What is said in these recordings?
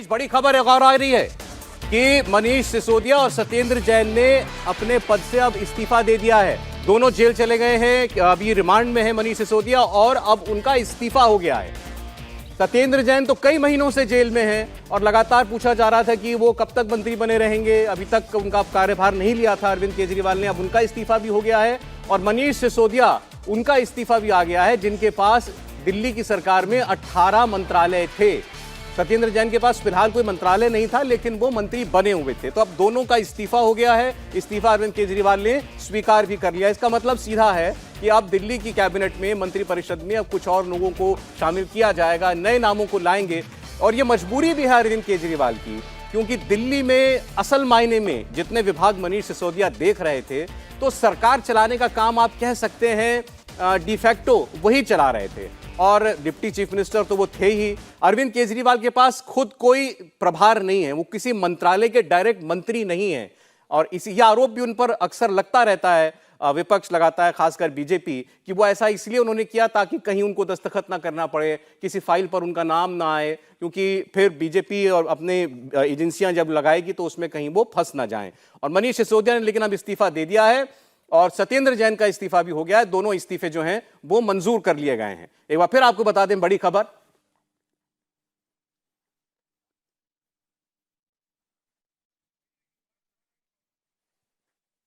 बीच बड़ी खबर एक और आ रही है कि मनीष सिसोदिया और सत्येंद्र जैन ने अपने पद से अब इस्तीफा दे दिया है। दोनों जेल चले गए हैं, अभी रिमांड में है मनीष सिसोदिया और अब उनका इस्तीफा हो गया है। सत्येंद्र जैन तो कई महीनों से जेल में हैं और लगातार पूछा जा रहा था कि वो कब तक मंत्री बने रहेंगे। अभी तक उनका कार्यभार नहीं लिया था अरविंद केजरीवाल ने, अब उनका इस्तीफा भी हो गया है और मनीष सिसोदिया उनका इस्तीफा भी आ गया है, जिनके पास दिल्ली की सरकार में 18 मंत्रालय थे। सत्येंद्र जैन के पास फिलहाल कोई मंत्रालय नहीं था, लेकिन वो मंत्री बने हुए थे। तो अब दोनों का इस्तीफा हो गया है। इस्तीफा अरविंद केजरीवाल ने स्वीकार भी कर लिया। इसका मतलब सीधा है कि अब दिल्ली की कैबिनेट में, मंत्रिपरिषद में अब कुछ और लोगों को शामिल किया जाएगा, नए नामों को लाएंगे। और ये मजबूरी भी है अरविंद केजरीवाल की, क्योंकि दिल्ली में असल मायने में जितने विभाग मनीष सिसोदिया देख रहे थे, तो सरकार चलाने का काम आप कह सकते हैं डिफैक्टो वही चला रहे थे और डिप्टी चीफ मिनिस्टर तो वो थे ही। अरविंद केजरीवाल के पास खुद कोई प्रभार नहीं है, वो किसी मंत्रालय के डायरेक्ट मंत्री नहीं है। और यह आरोप भी उन पर अक्सर लगता रहता है, विपक्ष लगाता है, खासकर बीजेपी, कि वो ऐसा इसलिए उन्होंने किया ताकि कहीं उनको दस्तखत ना करना पड़े, किसी फाइल पर उनका नाम ना आए, क्योंकि फिर बीजेपी और अपने एजेंसियां जब लगाएगी तो उसमें कहीं वो फंस ना जाएं। और मनीष सिसोदिया ने लेकिन अब इस्तीफा दे दिया है और सत्येंद्र जैन का इस्तीफा भी हो गया है। दोनों इस्तीफे जो हैं वो मंजूर कर लिए गए हैं। एक बार फिर आपको बता दें बड़ी खबर,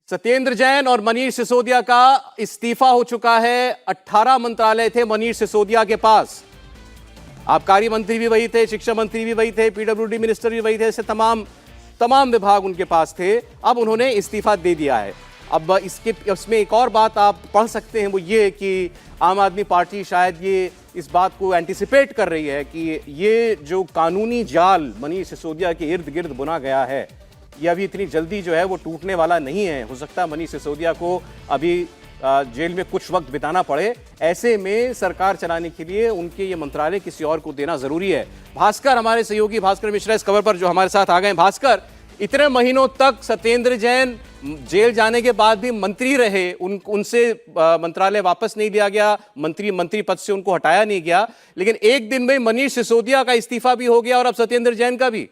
सत्येंद्र जैन और मनीष सिसोदिया का इस्तीफा हो चुका है। 18 मंत्रालय थे मनीष सिसोदिया के पास। आबकारी मंत्री भी वही थे, शिक्षा मंत्री भी वही थे, पीडब्ल्यूडी मिनिस्टर भी वही थे, ऐसे तमाम विभाग उनके पास थे। अब उन्होंने इस्तीफा दे दिया है। अब इसमें एक और बात आप पढ़ सकते हैं, वो ये कि आम आदमी पार्टी शायद ये इस बात को एंटिसिपेट कर रही है कि ये जो कानूनी जाल मनीष सिसोदिया के इर्द गिर्द बुना गया है, ये अभी इतनी जल्दी जो है वो टूटने वाला नहीं है। हो सकता है मनीष सिसोदिया को अभी जेल में कुछ वक्त बिताना पड़े। ऐसे में सरकार चलाने के लिए उनके ये मंत्रालय किसी और को देना जरूरी है। भास्कर, हमारे सहयोगी भास्कर मिश्रा इस खबर पर जो हमारे साथ आ गए। भास्कर, इतने महीनों तक सत्येंद्र जैन जेल जाने के बाद भी मंत्री रहे, उनसे मंत्रालय वापस नहीं लिया गया, मंत्री पद से उनको हटाया नहीं गया, लेकिन एक दिन में मनीष सिसोदिया का इस्तीफा भी हो गया और अब सत्येंद्र जैन का भी।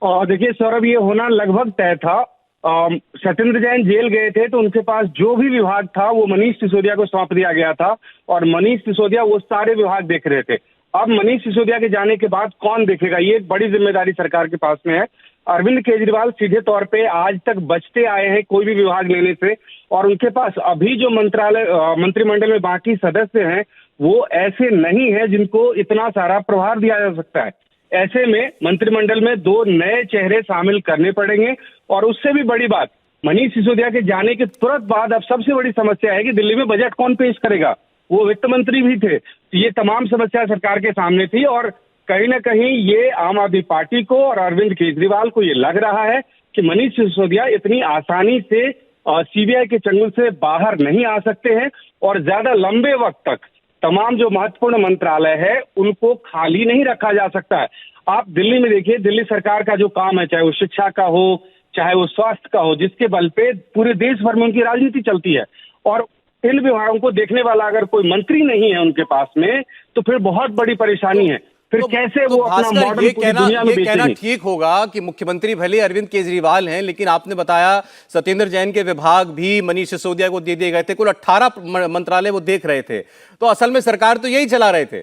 देखिए सौरभ, ये होना लगभग तय था। सत्येंद्र जैन जेल गए थे तो उनके पास जो भी विभाग था वो मनीष सिसोदिया को सौंप दिया गया था और मनीष सिसोदिया वो सारे विभाग देख रहे थे। अब मनीष सिसोदिया के जाने के बाद कौन देखेगा, ये एक बड़ी जिम्मेदारी सरकार के पास में है। अरविंद केजरीवाल सीधे तौर पे आज तक बचते आए हैं कोई भी विभाग लेने से, और उनके पास अभी जो मंत्रिमंडल में बाकी सदस्य हैं वो ऐसे नहीं है जिनको इतना सारा प्रभार दिया जा सकता है। ऐसे में मंत्रिमंडल में 2 नए चेहरे शामिल करने पड़ेंगे। और उससे भी बड़ी बात, मनीष सिसोदिया के जाने के तुरंत बाद अब सबसे बड़ी समस्या है कि दिल्ली में बजट कौन पेश करेगा। वो वित्त मंत्री भी थे, तो ये तमाम समस्या सरकार के सामने थी और कहीं ना कहीं ये आम आदमी पार्टी को और अरविंद केजरीवाल को ये लग रहा है कि मनीष सिसोदिया इतनी आसानी से सीबीआई के चंगुल से बाहर नहीं आ सकते हैं और ज्यादा लंबे वक्त तक तमाम जो महत्वपूर्ण मंत्रालय है उनको खाली नहीं रखा जा सकता है। आप दिल्ली में देखिए, दिल्ली सरकार का जो काम है, चाहे वो शिक्षा का हो, चाहे वो स्वास्थ्य का हो, जिसके बल पे पूरे देश भर में उनकी राजनीति चलती है, और इन विभागों को देखने वाला अगर कोई मंत्री नहीं है उनके पास में तो फिर बहुत बड़ी परेशानी है। फिर कैसे वो अपना मॉडल पूरी दुनिया में कहना ठीक होगा कि मुख्यमंत्री भले अरविंद केजरीवाल हैं, लेकिन आपने बताया सत्येंद्र जैन के विभाग भी मनीष सिसोदिया को दे दिए गए थे। कुल 18 मंत्रालय वो देख रहे थे, तो असल में सरकार तो यही चला रहे थे।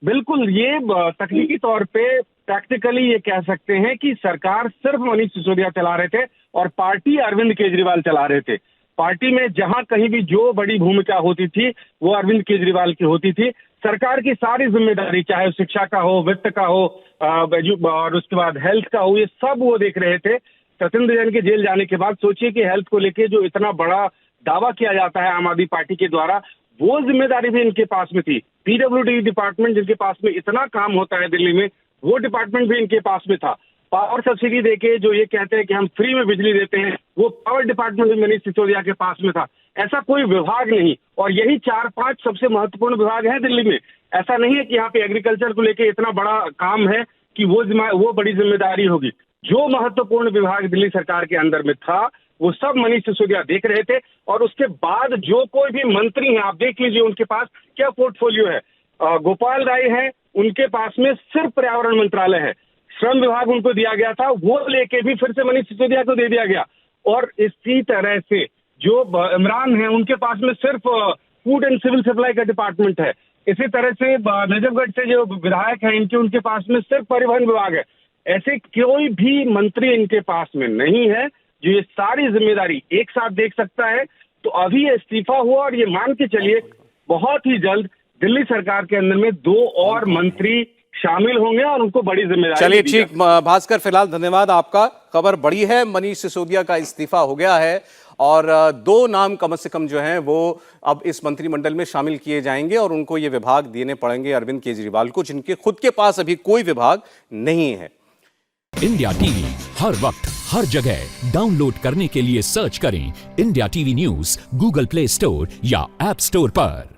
बिल्कुल, ये तकनीकी तौर पे प्रैक्टिकली ये कह सकते हैं कि सरकार सिर्फ मनीष सिसोदिया चला रहे थे और पार्टी अरविंद केजरीवाल चला रहे थे। पार्टी में जहां कहीं भी जो बड़ी भूमिका होती थी वो अरविंद केजरीवाल की होती थी। सरकार की सारी जिम्मेदारी, चाहे शिक्षा का हो, वित्त का हो, और उसके बाद हेल्थ का हो, ये सब वो देख रहे थे। सत्येंद्र जैन के जेल जाने के बाद सोचिए कि हेल्थ को लेके जो इतना बड़ा दावा किया जाता है आम आदमी पार्टी के द्वारा, वो जिम्मेदारी भी इनके पास में थी। पीडब्ल्यूडी डिपार्टमेंट जिनके पास में इतना काम होता है दिल्ली में, वो डिपार्टमेंट भी इनके पास में था। पावर सब्सिडी देके जो ये कहते हैं कि हम फ्री में बिजली देते हैं, वो पावर डिपार्टमेंट भी मनीष सिसोदिया के पास में था। ऐसा कोई विभाग नहीं, और यही 4-5 सबसे महत्वपूर्ण विभाग हैं दिल्ली में। ऐसा नहीं है कि यहाँ पे एग्रीकल्चर को लेके इतना बड़ा काम है कि वो बड़ी जिम्मेदारी होगी। जो महत्वपूर्ण विभाग दिल्ली सरकार के अंदर में था वो सब मनीष सिसोदिया देख रहे थे। और उसके बाद जो कोई भी मंत्री हैं, आप देख लीजिए उनके पास क्या पोर्टफोलियो है। गोपाल राय हैं, उनके पास में सिर्फ पर्यावरण मंत्रालय है। श्रम विभाग उनको दिया गया था, वो लेके भी फिर से मनीष सिसोदिया को दे दिया गया। और इसी तरह से जो इमरान है उनके पास में सिर्फ फूड एंड सिविल सप्लाई का डिपार्टमेंट है। इसी तरह से नजफगढ़ से जो विधायक हैं इनके, उनके पास में सिर्फ परिवहन विभाग है। ऐसे कोई भी मंत्री इनके पास में नहीं है जो ये सारी जिम्मेदारी एक साथ देख सकता है। तो अभी ये इस्तीफा हुआ और ये मान के चलिए बहुत ही जल्द दिल्ली सरकार के अंदर में 2 और मंत्री शामिल होंगे और उनको बड़ी जिम्मेदारी। चलिए ठीक भास्कर, फिलहाल धन्यवाद आपका। खबर बड़ी है, मनीष सिसोदिया का इस्तीफा हो गया है और 2 नाम कम से कम जो हैं वो अब इस मंत्रिमंडल में शामिल किए जाएंगे और उनको ये विभाग देने पड़ेंगे अरविंद केजरीवाल को, जिनके खुद के पास अभी कोई विभाग नहीं है। इंडिया टीवी हर वक्त हर जगह डाउनलोड करने के लिए सर्च करें India TV news Google play store या ऐप स्टोर पर।